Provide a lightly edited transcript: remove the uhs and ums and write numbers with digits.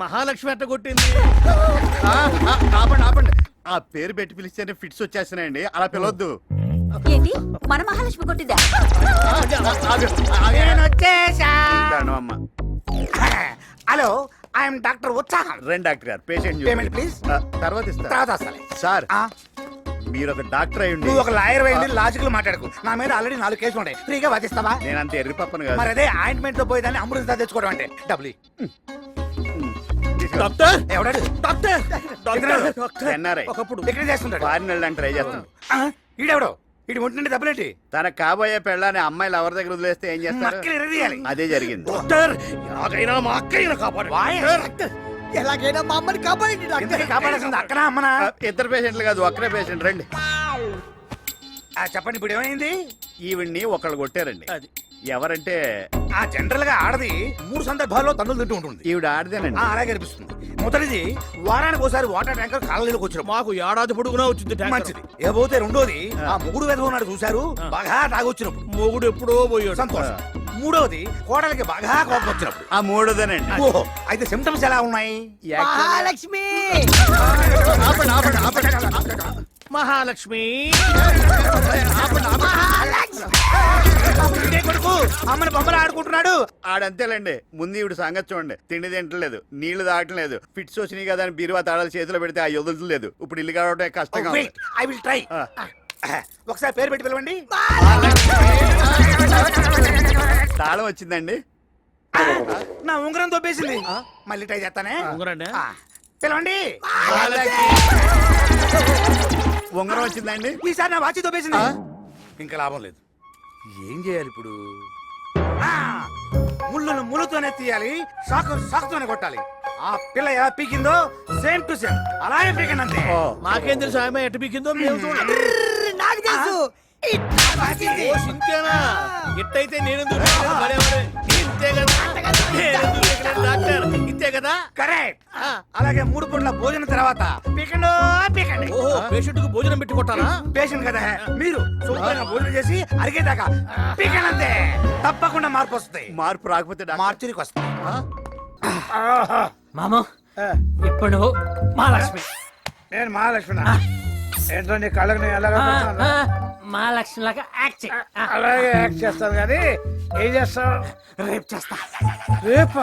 మహాలక్ష్మి అట్ట కొట్టింది. ఆపండి ఆపండి. ఆ పేరు పెట్టి పిలిస్తేనే ఫిట్స్ వచ్చేస్తున్నాయండి, అలా పిలవద్దు. ఏంటి మన మహాలక్ష్మి కొట్టిందా? అమ్మ. హలో, ఐఎమ్ డాక్టర్ ఉత్సాహం. రండి డాక్టర్ గారు, పేషెంట్ పేమెంట్ ప్లీజ్. తర్వాత ఇస్తా. తర్వాత వస్తాలే. సార్, మీరు ఒక డాక్టర్ అయ్యండి, నువ్వు ఒక లాయర్ అయ్యింది, లాజికల్ మాట్లాడకు. నా మీద ఆల్రెడీ 4 కేసులు ఉన్నాయి, ఫ్రీగా వాదిస్తావా? నేను అంత ఎర్రి పప్పను కాదు. మరి అదే ఆయింట్మెంట్ తో పోయేదాన్ని అమృత తెచ్చుకోవడం అంటే డబ్బులు. డాక్టర్ ఎవడాడు? డాక్టర్ డాక్టర్ ఎన్ఆర్ఐ, ఒకప్పుడు ఇక్కడ చేస్తుంటాడు. ఫారిన్ వెళ్ళడానికి ట్రై చేస్తాను. ఈడెవడో ఇటు ఉంటుండే డబ్బులేంటి? తన కాబోయే పెళ్ళాన్ని అమ్మాయిలు ఎవరి దగ్గర వదిలేస్తే ఏం చేస్తారు? మక్కలు ఎరదీయాలి. అదే జరిగింది. డాక్టర్ ఎలాగైనా మా అక్కయ్యను కాపాడు. ఎలాగైనా మా అమ్మని కాపాడండి డాక్టర్. కాపాడాల్సింది అక్కనా అమ్మనా? ఇద్దరు పేషెంట్లు కాదు, ఒక్కరే పేషెంట్. రండి. చెప్పండి, ఇప్పుడు ఏమైంది? ఈవిడ్ని ఒకళ్ళు కొట్టారండి. అది ఎవరంటే జనరల్ గా ఆడది 3 సందర్భాల్లో తన్నులు తింటూ ఉంటుంది. ఈవిడ ఆడదేనండి. అలాగే అనిపిస్తుంది. మొదటిది వారానికి ఒకసారి వాటర్ ట్యాంకర్ కాలనీలోకి వచ్చినప్పుడు మాకు ఏడాది పొడుగునా వచ్చింది ట్యాంకర్. మంచిది. ఏబోతే రెండోది ఆ ముగుడు వెధవ ఉన్నాడు చూశారు, బాగా తాగొచ్చినప్పుడు మొగుడు ఎప్పుడో పోయాడు. సంతోషం. మూడవది కోడలికి బాగా కోపం వచ్చినప్పుడు. ఆ మూడోదేనండి. ఓహో, అయితే సిమ్టమ్స్ ఎలా ఉన్నాయి? మహాలక్ష్మి ఆపండి ఆపండి ఆపండి. మహాలక్ష్మి ఇదే కొడుకు అమ్మని బొమ్మలు ఆడుకుంటున్నాడు. ఆడంతేలేండి. ముందు ఈవిడ సంగతి చూడండి. తిండి తింటలేదు, నీళ్లు తాగట్లేదు, ఫిట్స్ వచ్చినాయి కదా అని బీరువా తాళాలు చేతిలో పెడితే ఆ వదలలేదు. ఇప్పుడు ఇల్లు కావడం కష్టంగా ఉంది. I will try. ఒకసారి పేరు పెట్టి పిలవండి. తాళం వచ్చిందండి. నా ఉంగరం తోపేసింది. మళ్ళీ ట్రై చేస్తానే. ఉంగరాన్ని? పిలవండి. ఉంగరం వచ్చిందండి. ఈసారి నా వాచి తోపేసింది. ఇంకా లాభం లేదు. ఏం చేయాలి ఇప్పుడు? ముళ్ళను ముళ్ళతోనే తీయాలి, సాకుతోనే కొట్టాలి. ఆ పిల్ల ఎలా పీకిందో సేమ్ టు సేమ్ అలాగే పీకండి అంతే. మాకేం తెలుసు ఆమె ఎటు పీకిందో మేము చూడాలి. నాకు తెలుసు. ఓ సింతేనా? ఎట్టయితే నేనెందుకు పీకలేదు? మరేమరే. ఇంతే కదా. నేనెందుకు పీకలేదు డాక్టర్? ఇంతే కదా. కరెక్ట్. అలాగే 3 పూట్ల భోజనం తర్వాత పీకండి పీకండి. ఓహో, పేషెంట్ కు భోజనం పెట్టి కొట్టాలా? పేషెంట్ కదా మీరు, శుభ్రంగా భోజనం చేసి అరిగేదాకా పీకండి అంతే. తప్పకుండా మార్పు వస్తుంది. మార్పు రాకపోతే మార్చురికి వస్తుంది. మామ ఇప్పుడు నువ్వు మహాలక్ష్మి. నేను మహాలక్ష్మి. ఏంటో నీ కళ్ళకు నేను ఎలా మహాలక్ష్మి లాగా యాక్ట్ చేయి. అలాగే యాక్ట్ చేస్తాను కానీ ఏం చేస్తావు? రేపు చేస్తా. రేపు